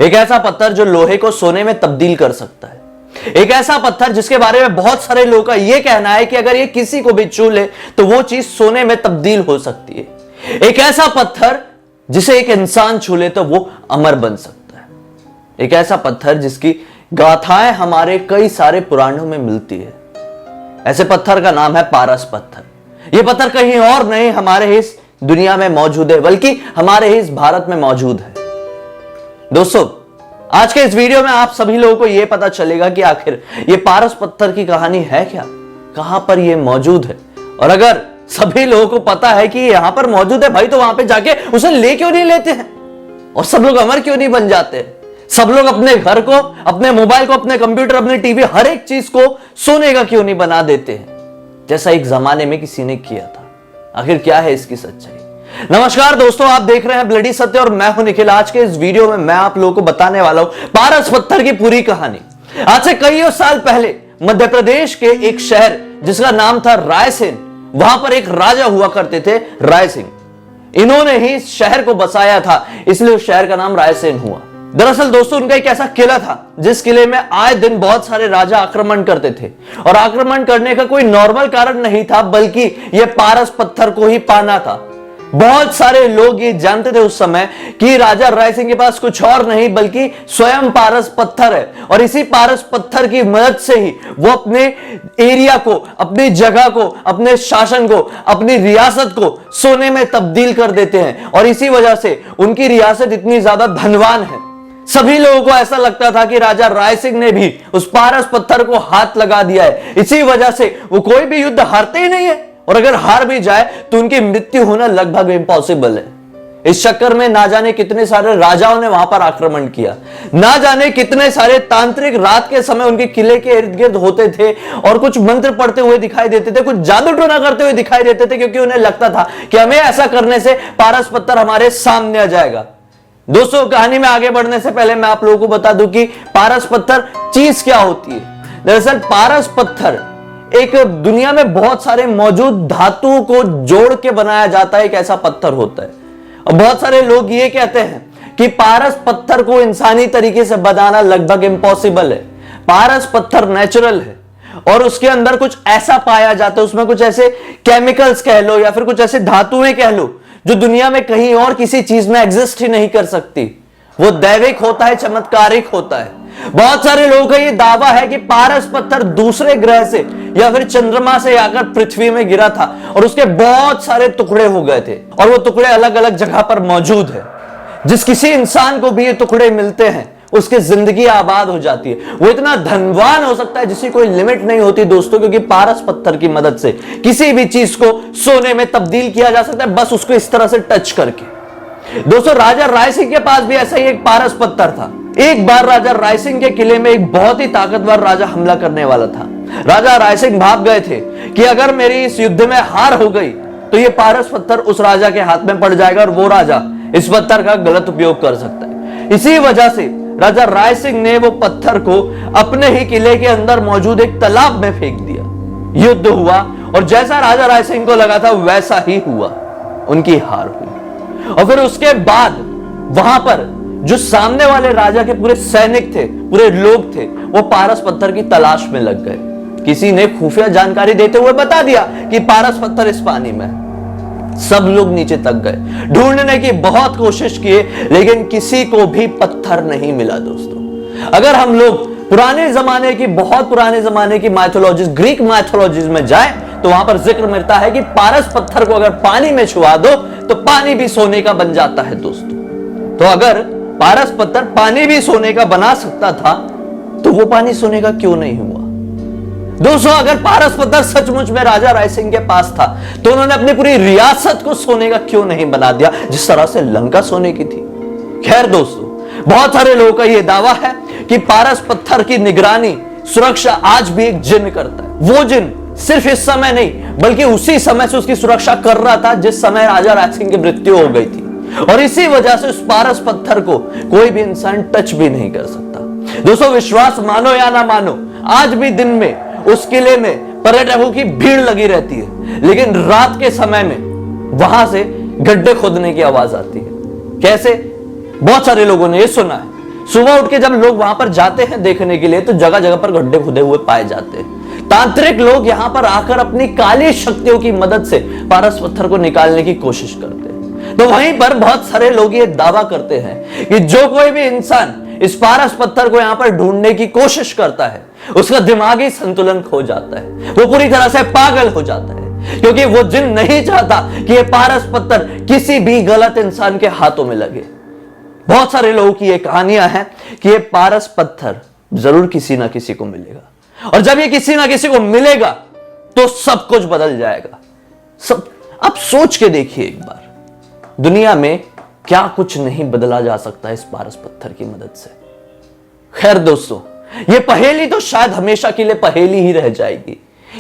एक ऐसा पत्थर जो लोहे को सोने में तब्दील कर सकता है। एक ऐसा पत्थर जिसके बारे में बहुत सारे लोगों का यह कहना है कि अगर ये किसी को भी छू ले तो वो चीज सोने में तब्दील हो सकती है। एक ऐसा पत्थर जिसे एक इंसान छू ले तो वो अमर बन सकता है। एक ऐसा पत्थर जिसकी गाथाएं हमारे कई सारे पुराणों में मिलती है। ऐसे पत्थर का नाम है पारस पत्थर। यह पत्थर कहीं और नहीं हमारे इस दुनिया में मौजूद है, बल्कि हमारे इस भारत में मौजूद है। दोस्तों, आज के इस वीडियो में आप सभी लोगों को यह पता चलेगा कि आखिर यह पारस पत्थर की कहानी है क्या, कहां पर यह मौजूद है, और अगर सभी लोगों को पता है कि यहां पर मौजूद है भाई, तो वहां पे जाके उसे ले क्यों नहीं लेते हैं और सब लोग अमर क्यों नहीं बन जाते? सब लोग अपने घर को, अपने मोबाइल को, अपने कंप्यूटर, अपने टीवी, हर एक चीज को सोने का क्यों नहीं बना देते हैं जैसा एक जमाने में किसी ने किया था? आखिर क्या है इसकी सच्चाई? नमस्कार दोस्तों, आप देख रहे हैं ब्लडी सत्य और मैं हूं निखिल। आज के इस वीडियो में मैं आप लोगों को बताने वाला हूं पारस पत्थर की पूरी कहानी। आज से कई साल पहले मध्य प्रदेश के एक शहर जिसका नाम था रायसेन, वहां पर एक राजा हुआ करते थे, राय सिंह। इन्होंने ही शहर को बसाया था, इसलिए उस शहर का नाम रायसेन हुआ। दरअसल दोस्तों, उनका एक ऐसा किला था जिस किले में आए दिन बहुत सारे राजा आक्रमण करते थे, और आक्रमण करने का कोई नॉर्मल कारण नहीं था, बल्कि यह पारस पत्थर को ही पाना था। बहुत सारे लोग ये जानते थे उस समय कि राजा राय सिंह के पास कुछ और नहीं बल्कि स्वयं पारस पत्थर है, और इसी पारस पत्थर की मदद से ही वो अपने एरिया को, अपनी जगह को, अपने शासन को, अपनी रियासत को सोने में तब्दील कर देते हैं। और इसी वजह से उनकी रियासत इतनी ज्यादा धनवान है। सभी लोगों को ऐसा लगता था कि राजा राय सिंह ने भी उस पारस पत्थर को हाथ लगा दिया है, इसी वजह से वो कोई भी युद्ध हारते ही नहीं है, और अगर हार भी जाए तो उनकी मृत्यु होना लगभग इम्पॉसिबल है। इस चक्कर में ना जाने कितने सारे राजाओं ने वहां पर आक्रमण किया, ना जाने कितने सारे तांत्रिक रात के समय उनके किले के इर्द गिर्द होते थे और कुछ मंत्र पढ़ते हुए दिखाई देते थे, कुछ जादू टोना करते हुए दिखाई देते थे, क्योंकि उन्हें लगता था कि हमें ऐसा करने से पारस पत्थर हमारे सामने आ जाएगा। दोस्तों, कहानी में आगे बढ़ने से पहले मैं आप लोगों को बता दूं कि पारस पत्थर चीज क्या होती है। दरअसल पारस पत्थर एक दुनिया में बहुत सारे मौजूद धातुओं को जोड़ के बनाया जाता है, एक ऐसा पत्थर होता है। और बहुत सारे लोग ये कहते हैं कि पारस पत्थर को इंसानी तरीके से बनाना लगभग इम्पॉसिबल है। पारस पत्थर नेचुरल है और उसके अंदर कुछ ऐसा पाया जाता है, उसमें कुछ ऐसे केमिकल्स कह लो या फिर कुछ ऐसे धातुएं कह लो जो दुनिया में कहीं और किसी चीज में एग्जिस्ट ही नहीं कर सकती। वो दैविक होता है, चमत्कारिक होता है। बहुत सारे लोगों का ये दावा है कि पारस पत्थर दूसरे ग्रह से या फिर चंद्रमा से आकर पृथ्वी में गिरा था और उसके बहुत सारे टुकड़े हो गए थे, और वो टुकड़े अलग अलग जगह पर मौजूद है। जिस किसी इंसान को भी ये टुकड़े मिलते हैं उसकी जिंदगी आबाद हो जाती है। वो इतना धनवान हो सकता है जिसकी कोई लिमिट नहीं होती दोस्तों, क्योंकि पारस पत्थर की मदद से किसी भी चीज को सोने में तब्दील किया जा सकता है, बस उसको इस तरह से टच करके। दोस्तों, राजा राय सिंह के पास भी ऐसा ही एक पारस पत्थर था। एक बार राजा राय सिंह के किले में एक बहुत ही ताकतवर राजा हमला करने वाला था। राजा राय सिंह भाप गए थे कि अगर मेरी इस युद्ध में हार हो गई तो यह पारस पत्थर उस राजा के हाथ में पड़ जाएगा और वो राजा इस पत्थर का गलत उपयोग कर सकता है। इसी वजह से राजा राय सिंह ने वो पत्थर को अपने ही किले के अंदर मौजूद एक तालाब में फेंक दिया। युद्ध हुआ और जैसा राजा राय सिंह को लगा था वैसा ही हुआ, उनकी हार हुई। और फिर उसके बाद वहां पर जो सामने वाले राजा के पूरे सैनिक थे, पूरे लोग थे, वो पारस पत्थर की तलाश में लग गए। किसी ने खुफिया जानकारी देते हुए बता दिया कि पारस पत्थर इस पानी में है। सब लोग नीचे तक गए, ढूंढने की बहुत कोशिश किए, लेकिन किसी को भी पत्थर नहीं मिला। दोस्तों, अगर हम लोग पुराने जमाने की, बहुत पुराने जमाने की माइथोलॉजीज, ग्रीक माइथोलॉजीज में जाएं तो वहां पर जिक्र मिलता है कि पारस पत्थर को अगर पानी में छुआ दो तो पानी भी सोने का बन जाता है। दोस्तों, तो अगर पारस पत्थर पानी भी सोने का बना सकता था तो वो पानी सोने का क्यों नहीं हुआ? दोस्तों, अगर पारस पत्थर सचमुच में राजा राय सिंह के पास था तो उन्होंने अपनी पूरी रियासत को सोने का क्यों नहीं बना दिया, जिस तरह से लंका सोने की थी? खैर दोस्तों, बहुत सारे लोगों का यह दावा है कि पारस पत्थर की निगरानी, सुरक्षा आज भी एक जिन करता है। वो जिन सिर्फ इस समय नहीं बल्कि उसी समय से उसकी सुरक्षा कर रहा था जिस समय राजा राय सिंह की मृत्यु हो गई थी, और इसी वजह से उस पारस पत्थर को कोई भी इंसान टच भी नहीं कर सकता। दोस्तों, विश्वास मानो या ना मानो, आज भी दिन में उस किले में पर्यटकों की भीड़ लगी रहती है, लेकिन रात के समय में वहां से गड्ढे खोदने की आवाज आती है। कैसे? बहुत सारे लोगों ने यह सुना है सुबह उठ के जब लोग वहां पर जाते हैं देखने के लिए तो जगह जगह पर गड्ढे खुदे हुए पाए जाते हैं। तांत्रिक लोग यहां पर आकर अपनी काली शक्तियों की मदद से पारस पत्थर को निकालने की कोशिश करते हैं। तो वहीं पर बहुत सारे लोग ये दावा करते हैं कि जो कोई भी इंसान इस पारस पत्थर को यहां पर ढूंढने की कोशिश करता है उसका दिमागी संतुलन खो जाता है, वो पूरी तरह से पागल हो जाता है, क्योंकि वो जिन नहीं चाहता कि ये पारस पत्थर किसी भी गलत इंसान के हाथों में लगे। बहुत सारे लोगों की ये कहानियां हैं कि ये पारस पत्थर जरूर किसी ना किसी को मिलेगा, और जब ये किसी ना किसी को मिलेगा तो सब कुछ बदल जाएगा। सब आप सोच के देखिए एक बार, दुनिया में क्या कुछ नहीं बदला जा सकता है इस पारस पत्थर की मदद से। खैर दोस्तों, ये पहेली तो शायद हमेशा के लिए पहेली ही रह जाएगी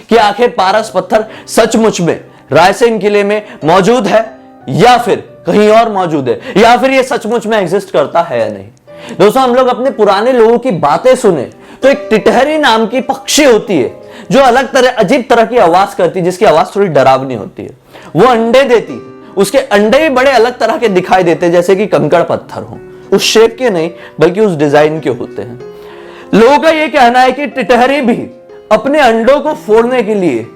कि आखिर पारस पत्थर सचमुच में रायसेन किले में मौजूद है या फिर कहीं और मौजूद है, या फिर ये सचमुच में एग्जिस्ट करता है या नहीं। दोस्तों, हम लोग अपने पुराने लोगों की बातें सुने तो एक टिटहरी नाम की पक्षी होती है जो अलग तरह अजीब तरह की आवाज करती है, जिसकी आवाज थोड़ी डरावनी होती है। वो अंडे देती है, उसके अंडे भी बड़े अलग तरह के दिखाई देते हैं, जैसे कि कंकड़ पत्थर हो, उस शेप के नहीं बल्कि उस डिजाइन के होते हैं। लोगों का यह कहना है कि टिटहरी भी अपने अंडों को फोड़ने के लिए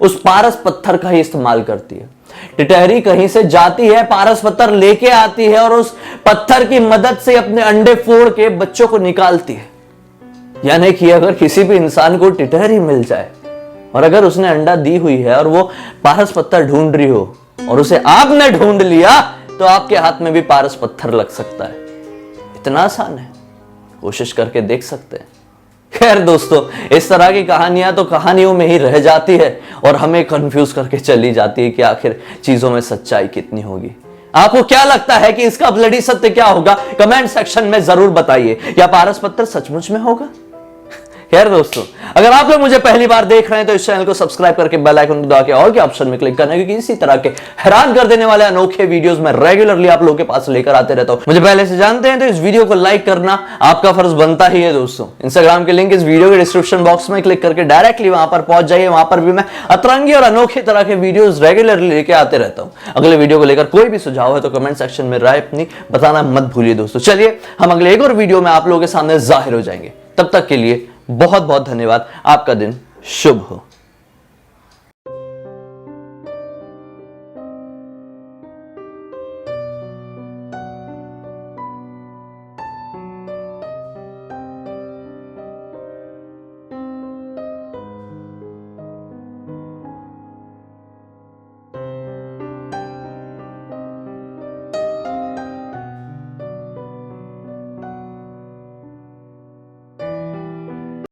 उस पारस पत्थर का ही इस्तेमाल करती है। टिटहरी कहीं से जाती है, पारस पत्थर लेके आती है और उस पत्थर की मदद से अपने अंडे फोड़ के बच्चों को निकालती है। यानी कि अगर किसी भी इंसान को टिटहरी मिल जाए और अगर उसने अंडा दी हुई है और वो पारस पत्थर ढूंढ रही हो और उसे आपने ढूंढ लिया तो आपके हाथ में भी पारस पत्थर लग सकता है। इतना आसान है, कोशिश करके देख सकते हैं। खैर दोस्तों, इस तरह की कहानियां तो कहानियों में ही रह जाती है और हमें कंफ्यूज करके चली जाती है कि आखिर चीजों में सच्चाई कितनी होगी। आपको क्या लगता है कि इसका ब्लडी सत्य क्या होगा? कमेंट सेक्शन में जरूर बताइए। क्या पारस पत्थर सचमुच में होगा? खैर दोस्तों, अगर आप लोग मुझे पहली बार देख रहे हैं तो इस चैनल को सब्सक्राइब करके बेल आइकन को दबा के ऑल के ऑप्शन में क्लिक करना, क्योंकि इसी तरह के हैरान कर देने वाले अनोखे वीडियोस मैं रेगुलरली आप लोगों के पास लेकर आते रहता हूं। मुझे पहले से जानते हैं तो इस वीडियो को लाइक करना आपका फर्ज बनता ही है। दोस्तों, इंस्टाग्राम के लिंक इस वीडियो के डिस्क्रिप्शन बॉक्स में क्लिक करके डायरेक्टली वहां पर पहुंच जाइए। वहां पर भी मैं अतरंगी और अनोखे तरह के वीडियोस रेगुलरली लेके आते रहता हूं। अगले वीडियो को लेकर कोई भी सुझाव है तो कमेंट सेक्शन में राय अपनी बताना मत भूलिए। दोस्तों, चलिए हम अगले एक और वीडियो में आप लोगों के सामने जाहिर हो जाएंगे। तब तक के लिए बहुत बहुत धन्यवाद। आपका दिन शुभ हो।